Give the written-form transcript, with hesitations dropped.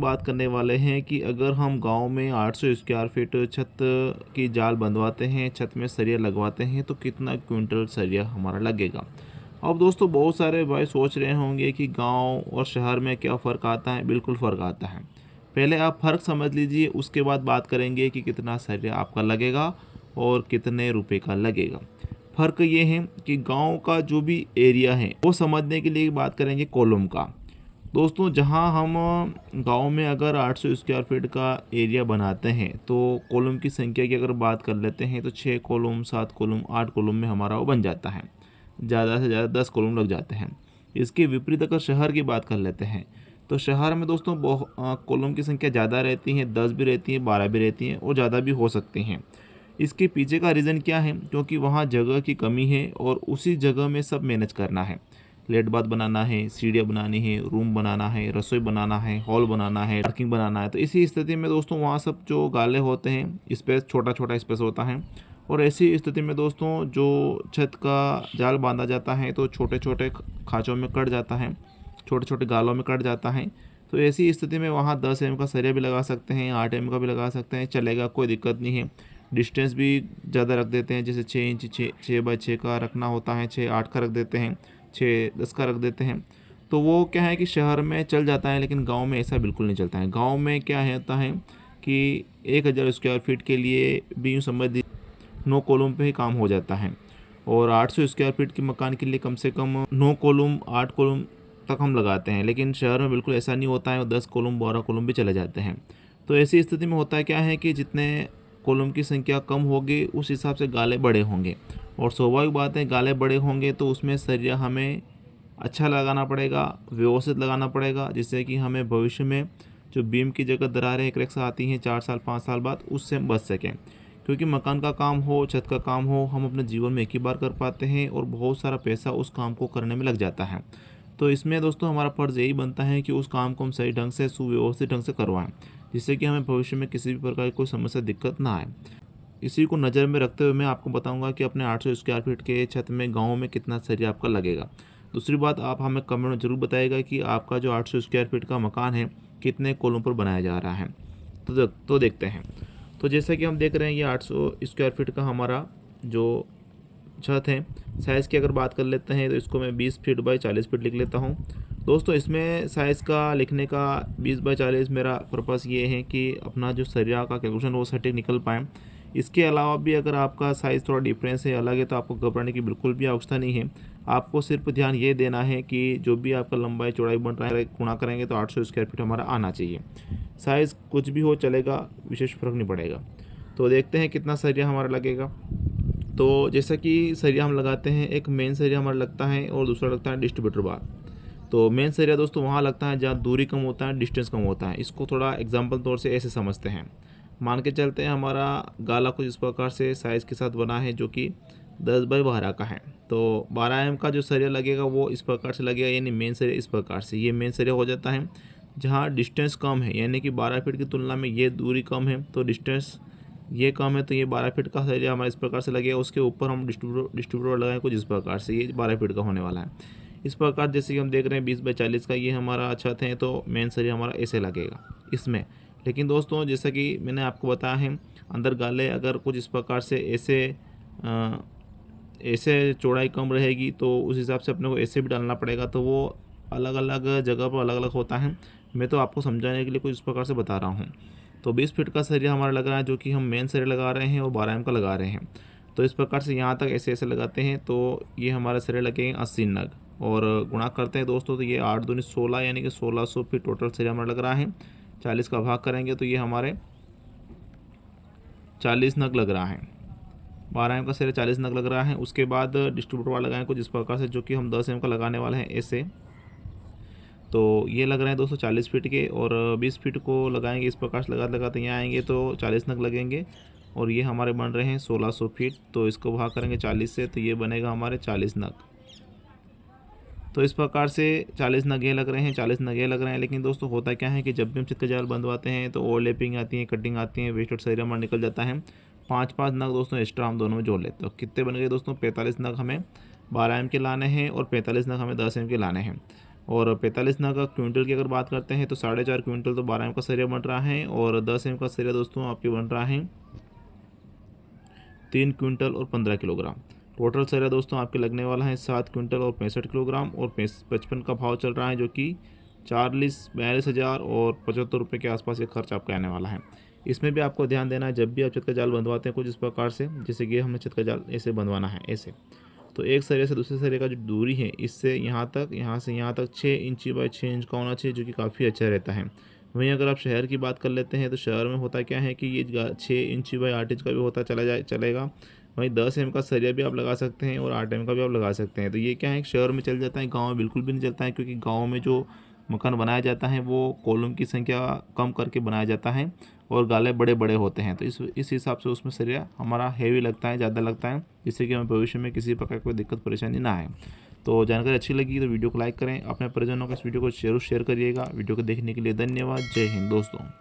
बात करने वाले हैं कि अगर हम गांव में 800 स्क्वायर फीट छत की जाल बंधवाते हैं, छत में सरिया लगवाते हैं तो कितना क्विंटल सरिया हमारा लगेगा। अब दोस्तों बहुत सारे भाई सोच रहे होंगे कि गांव और शहर में क्या फ़र्क आता है। बिल्कुल फ़र्क आता है। पहले आप फ़र्क समझ लीजिए, उसके बाद बात करेंगे कि कितना सरिया आपका लगेगा और कितने रुपए का लगेगा। फ़र्क ये है कि गांव का जो भी एरिया है वो समझने के लिए बात करेंगे कॉलम का। दोस्तों जहां हम गांव में अगर 800 स्क्वायर फीट का एरिया बनाते हैं तो कॉलम की संख्या की अगर बात कर लेते हैं तो 6 कॉलम, 7 कॉलम, 8 कॉलम में हमारा वो बन जाता है। ज़्यादा से ज़्यादा 10 कॉलम लग जाते हैं। इसके विपरीत अगर शहर की बात कर लेते हैं तो शहर में दोस्तों कॉलम की संख्या ज़्यादा रहती है, 10 भी रहती है, 12 भी रहती हैं और ज़्यादा भी हो सकती हैं। इसके पीछे का रीज़न क्या है? क्योंकि वहाँ जगह की कमी है और उसी जगह में सब मैनेज करना है। लेट बाथ बनाना है, सीढ़ियाँ बनानी है, रूम बनाना है, रसोई बनाना है, हॉल बनाना है, पार्किंग बनाना है। तो इसी स्थिति में दोस्तों वहाँ सब जो गाले होते हैं, स्पेस छोटा छोटा स्पेस होता है। और ऐसी स्थिति में दोस्तों जो छत का जाल बांधा जाता है तो छोटे छोटे खाँचों में कट जाता है, छोटे छोटे गालों में कट जाता है। तो ऐसी स्थिति में वहाँ 10 एम का सरिया भी लगा सकते हैं, 8 एम का भी लगा सकते हैं, चलेगा, कोई दिक्कत नहीं है। डिस्टेंस भी ज़्यादा रख देते हैं, जैसे 6 इंच 6 बाई 6 का रखना होता है, 6-8 का रख देते हैं, 6-10 का रख देते हैं। तो वो क्या है कि शहर में चल जाता है, लेकिन गांव में ऐसा बिल्कुल नहीं चलता है। गांव में क्या होता है कि 1000 स्क्वायर फीट के लिए भी यूँ समझ लीजिए 9 कॉलम पे ही काम हो जाता है। और 800 स्क्वायर फीट के मकान के लिए कम से कम 9 कॉलम, 8 कॉलम तक हम लगाते हैं। लेकिन शहर में बिल्कुल ऐसा नहीं होता है, और 10 कॉलम, 12 कॉलम भी चले जाते हैं। तो ऐसी स्थिति में होता है क्या है कि जितने कॉलम की संख्या कम होगी उस हिसाब से गाले बड़े होंगे। और स्वाभाविक बात है, गाले बड़े होंगे तो उसमें सरिया हमें अच्छा लगाना पड़ेगा, व्यवस्थित लगाना पड़ेगा, जिससे कि हमें भविष्य में जो बीम की जगह दरारें क्रैक्स आती हैं 4 साल 5 साल बाद, उससे हम बच सकें। क्योंकि मकान का काम हो, छत का काम हो, हम अपने जीवन में एक ही बार कर पाते हैं और बहुत सारा पैसा उस काम को करने में लग जाता है। तो इसमें दोस्तों हमारा फ़र्ज़ यही बनता है कि उस काम को हम सही ढंग से, सुव्यवस्थित ढंग से करवाएं, जिससे कि हमें भविष्य में किसी भी प्रकार की कोई समस्या, दिक्कत ना आए। इसी को नज़र में रखते हुए मैं आपको बताऊंगा कि अपने 800 स्क्वायर फीट के छत में गाँव में कितना सरिया आपका लगेगा। दूसरी बात, आप हमें कमेंट में ज़रूर बताइएगा कि आपका जो 800 स्क्वायर फीट का मकान है कितने कोलों पर बनाया जा रहा है। तो देखते हैं। तो जैसा कि हम देख रहे हैं, ये 800 स्क्वायर फीट का हमारा जो छत है, साइज़ की अगर बात कर लेते हैं तो इसको मैं 20 फीट बाई 40 फीट लिख लेता हूँ। दोस्तों इसमें साइज़ का लिखने का 20 बाई 40 मेरा पर्पस ये है कि अपना जो सरिया का कैलकुलेशन वो सटीक निकल पाए। इसके अलावा भी अगर आपका साइज़ थोड़ा डिफरेंस है, अलग है, तो आपको घबराने की बिल्कुल भी आवश्यकता नहीं है। आपको सिर्फ ध्यान ये देना है कि जो भी आपका लंबाई चौड़ाई बन रहा है, गुणा करेंगे तो 800 स्क्वायर फीट हमारा आना चाहिए। साइज़ कुछ भी हो चलेगा, विशेष फ़र्क नहीं पड़ेगा। तो देखते हैं कितना सरिया हमारा लगेगा। तो जैसा कि सरिया हम लगाते हैं, एक मेन सरिया हमारा लगता है और दूसरा लगता है डिस्ट्रीब्यूटर बार। तो मेन सरिया दोस्तों वहाँ लगता है जहाँ दूरी कम होता है, डिस्टेंस कम होता है। इसको थोड़ा एग्जांपल तौर से ऐसे समझते हैं। मान के चलते हैं हमारा गाला कुछ इस प्रकार से साइज़ के साथ बना है, जो कि 10 बाई 12 का है। तो 12 एम का जो सरिया लगेगा वो इस प्रकार से लगेगा, यानी मेन सरिया इस प्रकार से। ये मेन सरिया हो जाता है जहाँ डिस्टेंस कम है, यानी कि 12 फीट की तुलना में ये दूरी कम है, तो डिस्टेंस ये कम है, तो ये 12 फीट का सरिया हमारा इस प्रकार से लगेगा। उसके ऊपर हम डिस्ट्रीब्यूटर लगाएं कुछ इस प्रकार से, ये 12 फीट का होने वाला है। इस प्रकार जैसे कि हम देख रहे हैं 20 बाई 40 का ये हमारा छत है, तो मेन सरिया हमारा ऐसे लगेगा इसमें। लेकिन दोस्तों जैसा कि मैंने आपको बताया है, अंदर गाले अगर कुछ इस प्रकार से ऐसे चौड़ाई कम रहेगी तो उस हिसाब से अपने को ऐसे भी डालना पड़ेगा। तो वो अलग अलग जगह पर अलग अलग होता है। मैं तो आपको समझाने के लिए कुछ इस प्रकार से बता रहा हूँ। तो 20 फीट का सरिया हमारा लग रहा है, जो कि हम मेन सरिया लगा रहे हैं, और 12 एम का लगा रहे हैं। तो इस प्रकार से यहाँ तक ऐसे ऐसे लगाते हैं, तो ये हमारे सरिया लगेंगे 80 नग। और गुणा करते हैं दोस्तों, तो ये 8 दूनी 16, यानी कि 1600 फीट टोटल सरिया हमारा लग रहा है। 40 का भाग करेंगे तो ये हमारे 40 नग लग रहा है। 12 एम का सरिया 40 नग लग रहा है। उसके बाद डिस्ट्रीब्यूटर वाला लगाएं कुछ इस प्रकार से, जो कि हम 10 एम का लगाने वाले हैं ऐसे। तो ये लग रहे हैं दोस्तों 40 फीट के, और 20 फीट को लगाएंगे इस प्रकार से, लगाते लगाते यहाँ आएंगे तो 40 नग लगेंगे। और ये हमारे बन रहे हैं 1600 फीट। तो इसको भाग करेंगे 40 से, तो ये बनेगा हमारे 40 नग। तो इस प्रकार से 40 नग ये लग रहे हैं, 40 नग ये लग रहे हैं। लेकिन दोस्तों होता क्या है कि जब भी हम छत का जाल बंधवाते हैं तो ओवरलैपिंग आती है, कटिंग आती है, वेस्टेड सरिया हमारा निकल जाता है। 5-5 नग दोस्तों एक्स्ट्रा हम दोनों में जोड़ लेते हैं। तो कितने बन गए दोस्तों? 45 नग हमें 12 एम के लाने हैं और 45 नग हमें 10 एम के लाने हैं। और 45 नग का क्विंटल की अगर बात करते हैं तो 4.5 क्विंटल तो 12 एम का सरिया बन रहा है, और 10 एम का सरिया दोस्तों आपके बन रहा है 3 क्विंटल और 15 किलोग्राम। टोटल सरिया दोस्तों आपके लगने वाला है 7 क्विंटल और 65 किलोग्राम, और 55 का भाव चल रहा है, जो कि 42,000 और 75 रुपये के आसपास ये खर्च आपका आने वाला है। इसमें भी आपको ध्यान देना है, जब भी आप छत का जाल बंधवाते हैं कुछ इस प्रकार से, जैसे कि हमें छत का जाल ऐसे बंधवाना है ऐसे, तो एक सरिया से दूसरे सरिया का जो दूरी है इससे यहाँ तक, यहाँ से यहाँ तक 6 इंची बाई 6 इंच का होना चाहिए, जो कि काफ़ी अच्छा रहता है। वहीं अगर आप शहर की बात कर लेते हैं तो शहर में होता क्या है कि ये 6 इंची बाई 8 इंच का भी होता चलेगा। वहीं 10 एम का सरिया भी आप लगा सकते हैं और 8 एम का भी आप लगा सकते हैं। तो ये क्या है, शहर में चल जाता है, गाँव में बिल्कुल भी नहीं चलता है, क्योंकि गाँव में जो मकान बनाया जाता है वो कॉलम की संख्या कम करके बनाया जाता है और गाले बड़े बड़े होते हैं, तो इस हिसाब से उसमें सरिया हमारा हैवी लगता है, ज़्यादा लगता है, जिससे कि हमें भविष्य में किसी प्रकार की कोई दिक्कत परेशानी ना आए। तो जानकारी अच्छी लगी तो वीडियो को लाइक करें, अपने परिजनों को इस वीडियो को शेयर करिएगा। वीडियो को देखने के लिए धन्यवाद। जय हिंद दोस्तों।